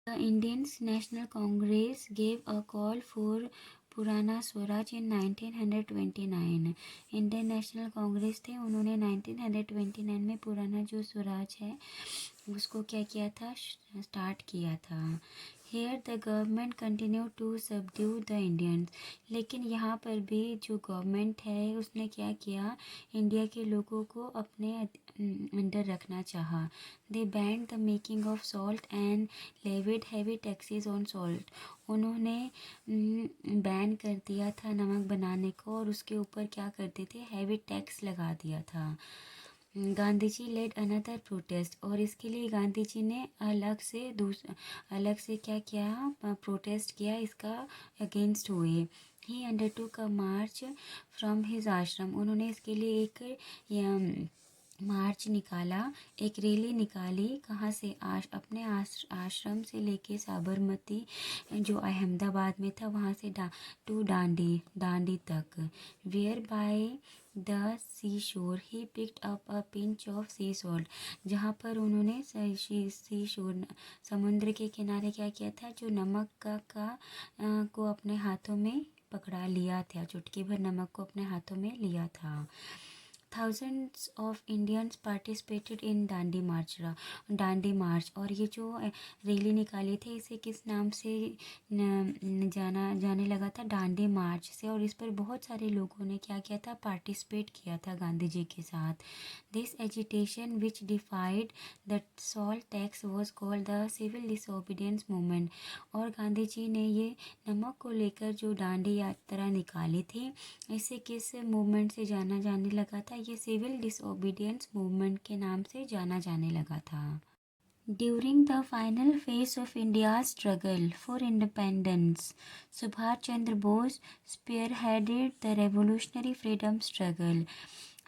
The Indian National Congress gave a call for पुराना स्वराज इन 1929। Indian national Congress थे, उन्होंने 1929 में पुराना जो स्वराज है उसको क्या किया था, स्टार्ट किया था। Here the government continue to subdue the Indians. लेकिन यहाँ पर भी जो गवर्नमेंट है उसने क्या किया, इंडिया के लोगों को अपने अंडर रखना चाहा। They banned the making of salt and levied heavy taxes on salt. उन्होंने बैन कर दिया था नमक बनाने को और उसके ऊपर क्या करते थे, हैवी टैक्स लगा दिया था। Gandhi ji lead another protest, और इसके लिए गांधी जी ने अलग से क्या किया, प्रोटेस्ट किया, इसका अगेंस्ट हुए। ही अंडरटूक अ मार्च फ्रॉम हिज आश्रम। उन्होंने इसके लिए एक मार्च निकाला, एक रैली निकाली। कहाँ से, अपने आश्रम से लेके साबरमती जो अहमदाबाद में था वहाँ से टू दांडी तक। वेयर बाय द सी शोर he picked up a pinch of C salt. जहाँ पर उन्होंने सी शोर समुद्र के किनारे क्या किया था, जो नमक को अपने हाथों में पकड़ा लिया था, चुटकी भर नमक को अपने हाथों में लिया था। Thousands of Indians participated in Dandi march. और ये जो रैली निकाली थी इसे किस नाम से जाने लगा था, दांडी मार्च से। और इस पर बहुत सारे लोगों ने क्या किया था, पार्टिसिपेट किया था गांधी जी के साथ। This agitation which defied the salt tax was called the civil disobedience movement. और गांधी जी ने ये नमक को लेकर जो दांडी यात्रा निकाली थी, इसे किस मूवमेंट से जाना जाने लगा था, ये सिविल डिसोबीडियंस मूवमेंट के नाम से जाना जाने लगा था। During the final phase of India's struggle for independence, Subhash Chandra Bose spearheaded the revolutionary freedom struggle.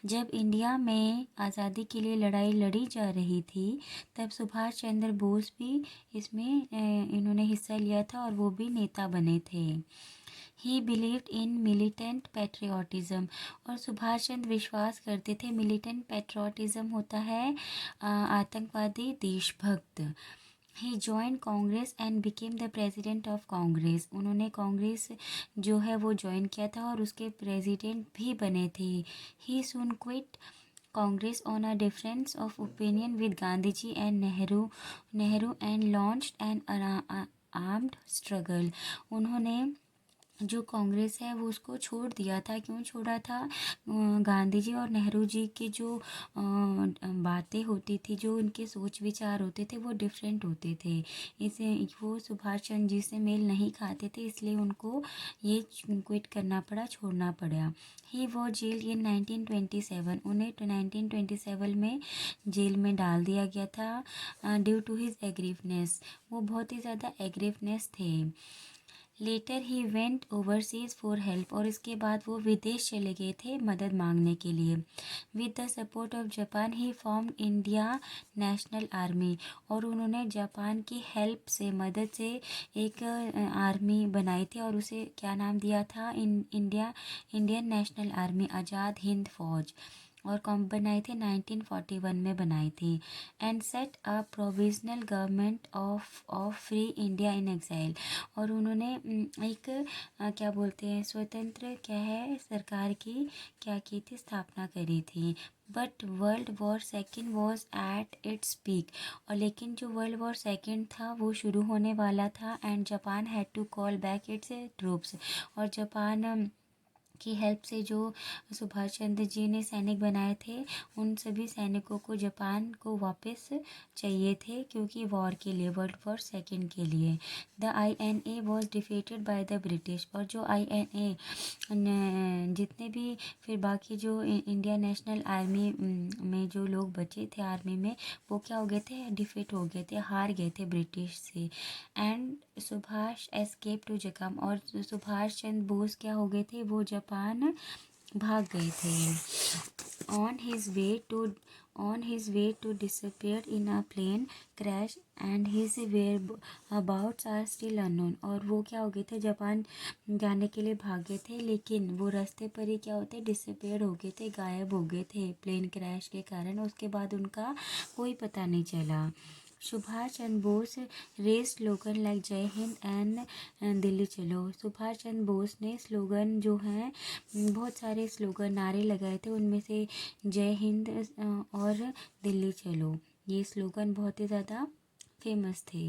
जब इंडिया में आज़ादी के लिए लड़ाई लड़ी जा रही थी तब सुभाष चंद्र बोस भी इसमें इन्होंने हिस्सा लिया था और वो भी नेता बने थे। He believed in militant patriotism. और सुभाष चंद्र विश्वास करते थे, मिलिटेंट पैट्रियोटिज़म होता है आतंकवादी देशभक्त। He join Congress and became the president of Congress. उन्होंने कांग्रेस जो है वो ज्वाइन किया था और उसके प्रेसिडेंट भी बने थे। He soon quit Congress on a difference of opinion with Gandhi ji and Nehru and launched an armed struggle. उन्होंने जो कांग्रेस है वो उसको छोड़ दिया था। क्यों छोड़ा था, गांधी जी और नेहरू जी की जो बातें होती थी, जो उनके सोच विचार होते थे वो डिफरेंट होते थे। इसे वो सुभाष चंद्र जी से मेल नहीं खाते थे, इसलिए उनको ये क्विट करना पड़ा, छोड़ना पड़ा। ही वो जेल इन 1927। उन्हें 1927 में जेल में डाल दिया गया था ड्यू टू हिज एग्रीवनेस। वो बहुत ही ज़्यादा एग्रीवनेस थे। Later he went overseas for help. और इसके बाद वो विदेश चले गए थे मदद मांगने के लिए। With the support of Japan he form India national army. और उन्होंने जापान की हेल्प से, मदद से एक आर्मी बनाई थी और उसे क्या नाम दिया था, Indian national army, Azad Hind फौज। और कब बनाई थी, 1941 में बनाई थी। And set a provisional government of free India in exile. और उन्होंने एक क्या बोलते हैं, स्वतंत्र क्या है सरकार की क्या की थी, स्थापना करी थी। But world war second was at its peak. और लेकिन जो वर्ल्ड वॉर सेकेंड था वो शुरू होने वाला था। And Japan had to call back its troops. और जापान की हेल्प से जो सुभाष चंद्र जी ने सैनिक बनाए थे, उन सभी सैनिकों को जापान को वापस चाहिए थे, क्योंकि वॉर के लिए, वर्ल्ड वॉर सेकेंड के लिए। The INA was defeated by the British. और जो INA जितने भी फिर बाकी जो इंडिया नेशनल आर्मी में जो लोग बचे थे आर्मी में, वो क्या हो गए थे, डिफीट हो गए थे, हार गए थे ब्रिटिश से। And Subhash escape to Japan. और सुभाष चंद्र बोस क्या हो गए थे, वो जापान भाग गए थे। On his way to disappear in a plane crash and his whereabouts are still unknown. और वो क्या हो गए थे, जापान जाने के लिए भागे थे, लेकिन वो रास्ते पर ही क्या होते, डिसअपियर हो गए थे, गायब हो गए थे प्लेन क्रैश के कारण। उसके बाद उनका कोई पता नहीं चला। Subhash Chandra Bose raise slogan like जय हिंद एंड दिल्ली चलो। सुभाष चंद्र बोस ने स्लोगन जो हैं बहुत सारे स्लोगन नारे लगाए थे, उनमें से जय हिंद और दिल्ली चलो ये स्लोगन बहुत ही ज़्यादा फेमस थे।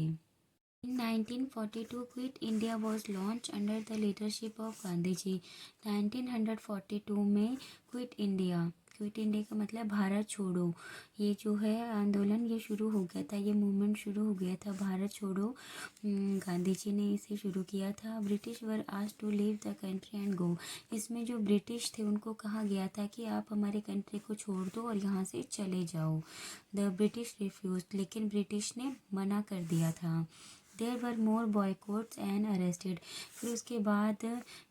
In 1942, Quit India was launched under the leadership of Gandhi ji. 1942 में क्विट इंडिया का मतलब भारत छोड़ो, ये जो है आंदोलन ये शुरू हो गया था, ये मूवमेंट शुरू हो गया था भारत छोड़ो। गांधी जी ने इसे शुरू किया था। British were asked to leave the country and go. इसमें जो ब्रिटिश थे उनको कहा गया था कि आप हमारे कंट्री को छोड़ दो और यहाँ से चले जाओ। द ब्रिटिश रिफ्यूज, लेकिन ब्रिटिश ने मना कर दिया था। There were more boycotts and arrested. फिर उसके बाद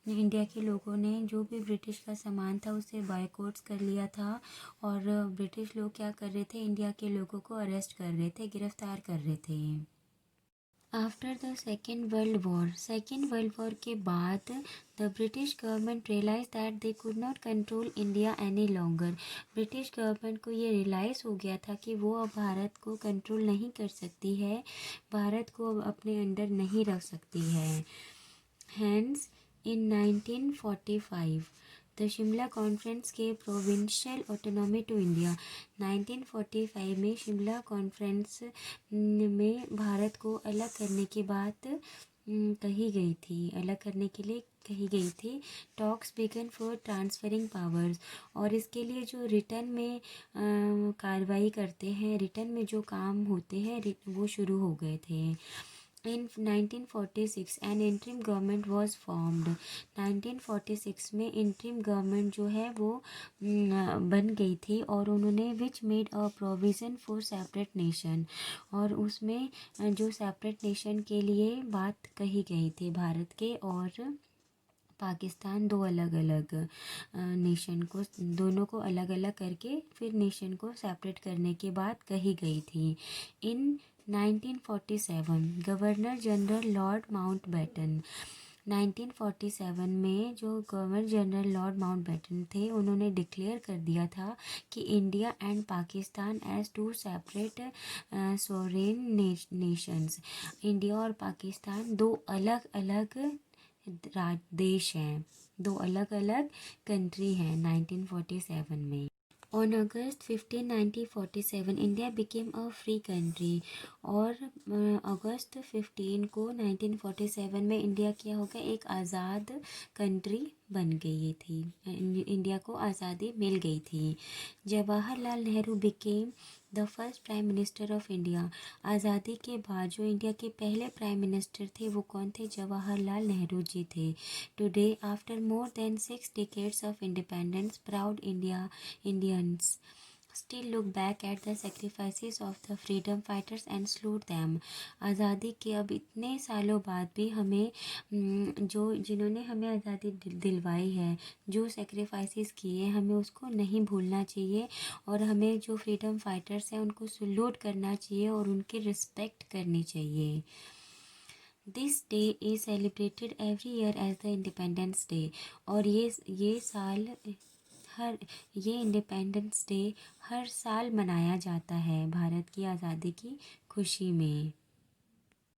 इंडिया के लोगों ने जो भी ब्रिटिश का सामान था उसे बॉयकॉट्स कर लिया था, और ब्रिटिश लोग क्या कर रहे थे, इंडिया के लोगों को अरेस्ट कर रहे थे, गिरफ्तार कर रहे थे। After the second world war के बाद the British government realize that they could not control India any longer. British government को ये रियलाइज़ हो गया था कि वो अब भारत को कंट्रोल नहीं कर सकती है, भारत को अब अपने अंडर नहीं रख सकती है। Hence in 1945 the Shimla conference के प्रोविंशियल ऑटोनॉमी टू इंडिया। 1945 में शिमला कॉन्फ्रेंस में भारत को अलग करने की बात कही गई थी, अलग करने के लिए कही गई थी। Talks began for transferring powers, और इसके लिए जो रिटर्न में कार्रवाई करते हैं, रिटर्न में जो काम होते हैं वो शुरू हो गए थे। In 1946 an interim government was formed। 1946 में interim government जो है वो बन गई थी, और उन्होंने which made a provision for separate nation, और उसमें जो separate nation के लिए बात कही गई थी भारत के और पाकिस्तान, दो अलग अलग नेशन को, दोनों को अलग अलग करके फिर नेशन को सेपरेट करने की बात कही गई थी। इन 1947 गवर्नर जनरल लॉर्ड माउंटबेटन। 1947 में जो गवर्नर जनरल लॉर्ड माउंटबेटन थे उन्होंने डिक्लेयर कर दिया था कि India and Pakistan as two separate sovereign nations. India और पाकिस्तान दो अलग अलग देश हैं, दो अलग अलग कंट्री हैं 1947 में। On August 15 1947 India became a free country, और अगस्त 15 को 1947 में इंडिया क्या हो गया, एक आज़ाद कंट्री बन गई थी, इंडिया को आज़ादी मिल गई थी। Jawaharlal Nehru became the first prime minister of India. आज़ादी के बाद जो इंडिया के पहले प्राइम मिनिस्टर थे वो कौन थे, जवाहरलाल नेहरू जी थे। Today after more than 6 decades of independence proud Indians still look back at the sacrifices of the freedom fighters and salute them। आज़ादी के अब इतने सालों बाद भी हमें जो जिन्होंने हमें आज़ादी दिलवाई है, जो सेक्रीफाइसेस किए, हमें उसको नहीं भूलना चाहिए, और हमें जो फ्रीडम फाइटर्स हैं उनको सल्यूट करना चाहिए और उनकी रिस्पेक्ट करनी चाहिए। This day is celebrated every year as the independence day, और ये साल ये इंडिपेंडेंस डे हर साल मनाया जाता है भारत की आज़ादी की खुशी में।